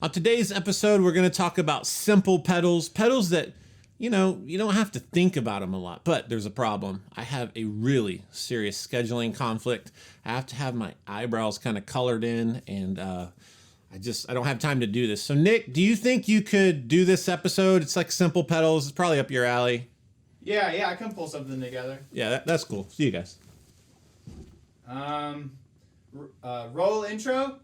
On today's episode, we're going to talk about simple pedals that, you don't have to think about them a lot, but there's a problem. I have a really serious scheduling conflict. I have to have my eyebrows kind of colored in, and I don't have time to do this. So Nick, do you think you could do this episode? It's like simple pedals. It's probably up your alley. Yeah, I can pull something together. Yeah, that's cool. See you guys. Roll intro.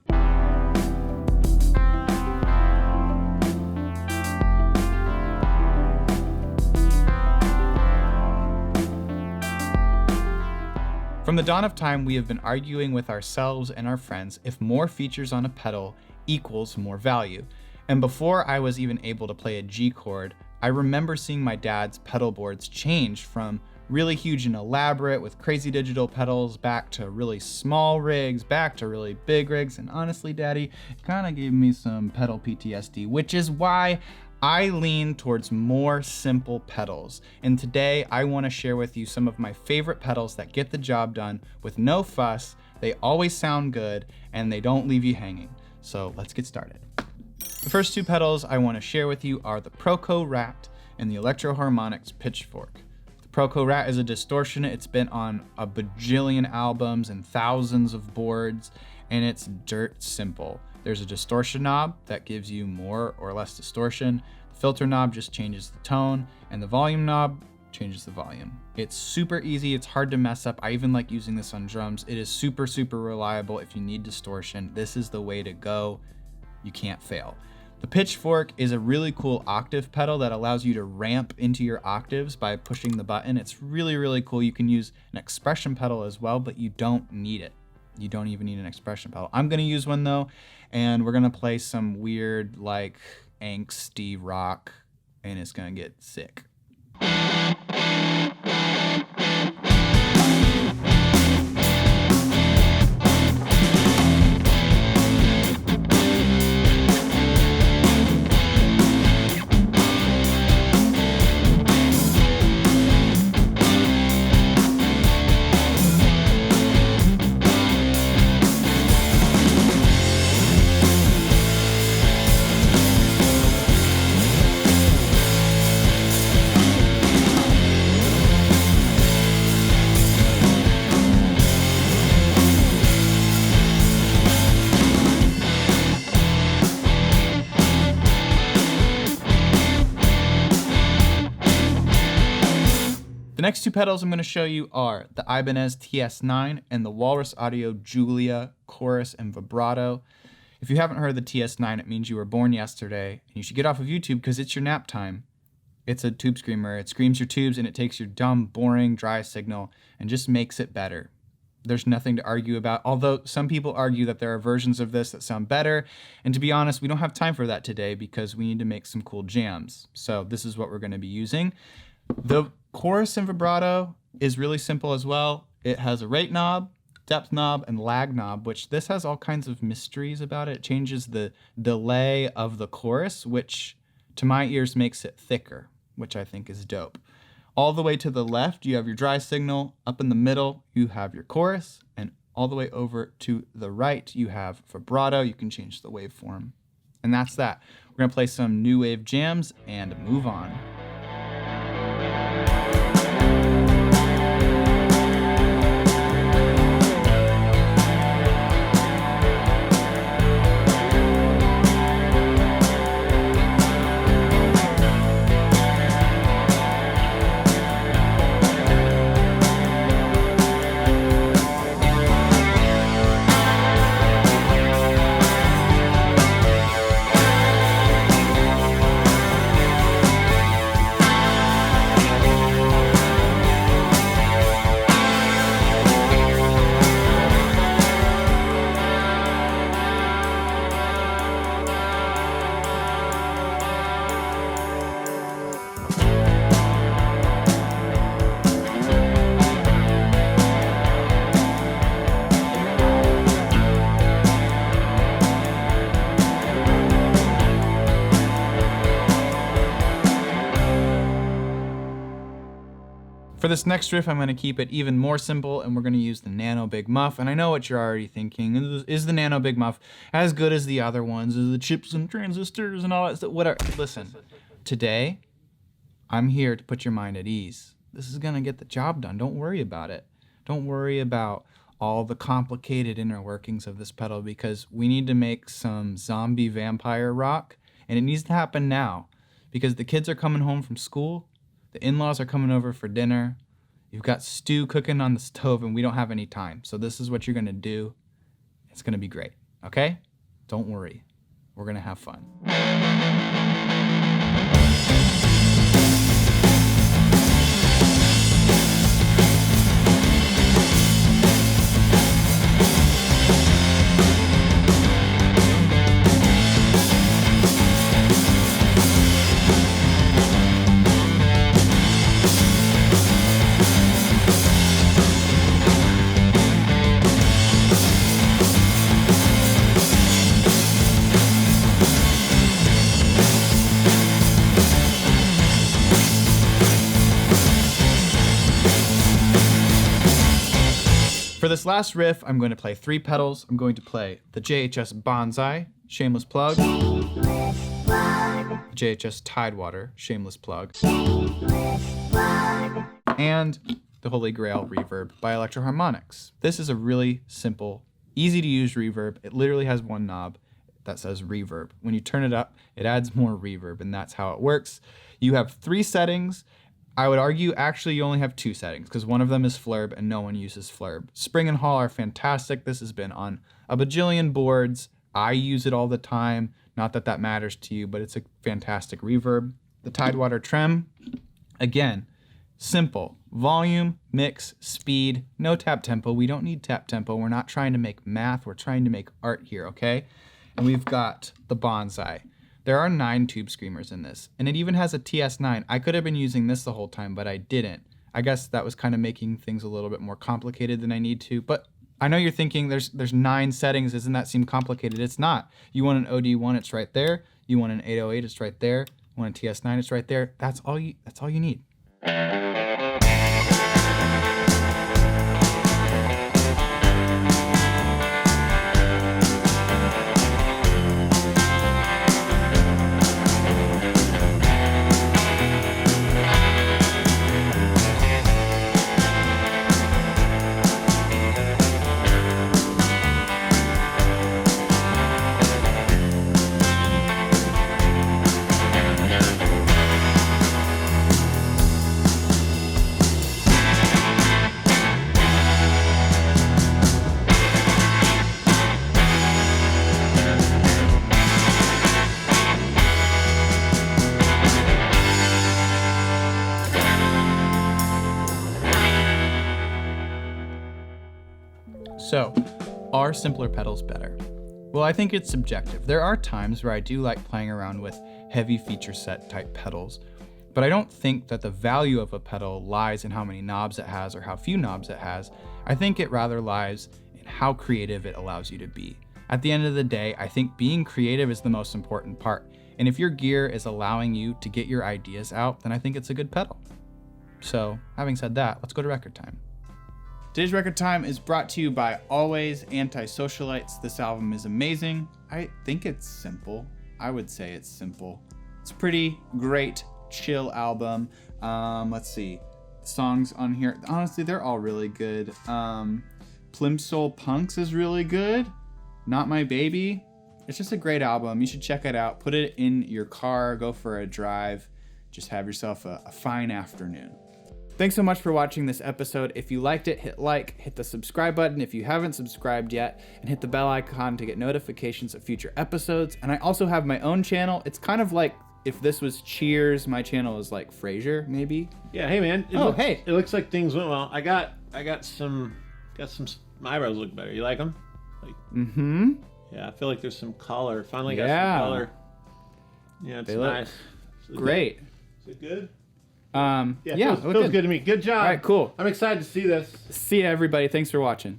From the dawn of time, we have been arguing with ourselves and our friends if more features on a pedal equals more value. And before I was even able to play a G chord, I remember seeing my dad's pedal boards change from really huge and elaborate with crazy digital pedals back to really small rigs, back to really big rigs. And honestly, Daddy, it kind of gave me some pedal PTSD, which is why I lean towards more simple pedals. And today I want to share with you some of my favorite pedals that get the job done with no fuss. They always sound good and they don't leave you hanging. So let's get started. The first two pedals I want to share with you are the ProCo Rat and the Electro-Harmonix Pitchfork. The ProCo Rat is a distortion. It's been on a bajillion albums and thousands of boards, and it's dirt simple. There's a distortion knob that gives you more or less distortion. The filter knob just changes the tone, and the volume knob changes the volume. It's super easy, it's hard to mess up. I even like using this on drums. It is super, super reliable. If you need distortion, this is the way to go. You can't fail. The Pitchfork is a really cool octave pedal that allows you to ramp into your octaves by pushing the button. It's really, really cool. You can use an expression pedal as well, but you don't need it. You don't even need an expression pedal. I'm gonna use one though, and we're gonna play some weird, like, angsty rock, and it's gonna get sick. The next two pedals I'm going to show you are the Ibanez TS-9 and the Walrus Audio Julia Chorus and Vibrato. If you haven't heard of the TS-9, it means you were born yesterday, and you should get off of YouTube because it's your nap time. It's a tube screamer. It screams your tubes and it takes your dumb, boring, dry signal and just makes it better. There's nothing to argue about, although some people argue that there are versions of this that sound better. And to be honest, we don't have time for that today because we need to make some cool jams. So this is what we're going to be using. The chorus and vibrato is really simple as well. It has a rate knob, depth knob, and lag knob, which this has all kinds of mysteries about it. It changes the delay of the chorus, which to my ears makes it thicker, which I think is dope. All the way to the left, you have your dry signal. Up in the middle, you have your chorus. And all the way over to the right, you have vibrato. You can change the waveform. And that's that. We're going to play some new wave jams and move on. For this next riff, I'm going to keep it even more simple, and we're going to use the Nano Big Muff. And I know what you're already thinking. Is the Nano Big Muff as good as the other ones? Is the chips and transistors and all that stuff? Whatever. Listen, today, I'm here to put your mind at ease. This is going to get the job done. Don't worry about it. Don't worry about all the complicated inner workings of this pedal, because we need to make some zombie vampire rock, and it needs to happen now because the kids are coming home from school. The in-laws are coming over for dinner. You've got stew cooking on the stove, and we don't have any time. So this is what you're going to do. It's going to be great, okay? Don't worry. We're going to have fun. For this last riff, I'm going to play 3 pedals. I'm going to play the JHS Bonsai, shameless plug. JHS Tidewater, shameless plug. And the Holy Grail reverb by Electro-Harmonix. This is a really simple, easy to use reverb. It literally has one knob that says reverb. When you turn it up, it adds more reverb, and that's how it works. You have 3 settings. I would argue actually you only have 2 settings because one of them is flurb and no one uses flurb. Spring and Hall are fantastic. This has been on a bajillion boards. I use it all the time. Not that that matters to you, but it's a fantastic reverb. The Tidewater Trem, again, simple. Volume, mix, speed, no tap tempo. We don't need tap tempo. We're not trying to make math. We're trying to make art here, okay? And we've got the Bonsai. There are 9 tube screamers in this, and it even has a TS-9. I could have been using this the whole time, but I didn't. I guess that was kind of making things a little bit more complicated than I need to, but I know you're thinking there's 9 settings. Doesn't that seem complicated? It's not. You want an OD1, it's right there. You want an 808, it's right there. You want a TS-9, it's right there. That's all you need. So, are simpler pedals better? Well, I think it's subjective. There are times where I do like playing around with heavy feature set type pedals, but I don't think that the value of a pedal lies in how many knobs it has or how few knobs it has. I think it rather lies in how creative it allows you to be. At the end of the day, I think being creative is the most important part. And if your gear is allowing you to get your ideas out, then I think it's a good pedal. So, having said that, let's go to record time. Today's record time is brought to you by Always Anti-Socialites. This album is amazing. I think it's simple. I would say it's simple. It's a pretty great, chill album. Let's see. The songs on here, honestly, they're all really good. Plimsoll Punks is really good. Not My Baby. It's just a great album. You should check it out. Put it in your car. Go for a drive. Just have yourself a fine afternoon. Thanks so much for watching this episode. If you liked it, hit like, hit the subscribe button if you haven't subscribed yet, and hit the bell icon to get notifications of future episodes. And I also have my own channel. It's kind of like if this was Cheers, my channel is like Frasier, maybe. Yeah, hey man. Hey. It looks like things went well. I got some my eyebrows look better. You like them? Yeah, I feel like there's some color. Finally got some color. Yeah, it's nice. Great. Is it good? Yeah, feels good to me. Good job. All right, cool. I'm excited to see this. See ya, everybody. Thanks for watching.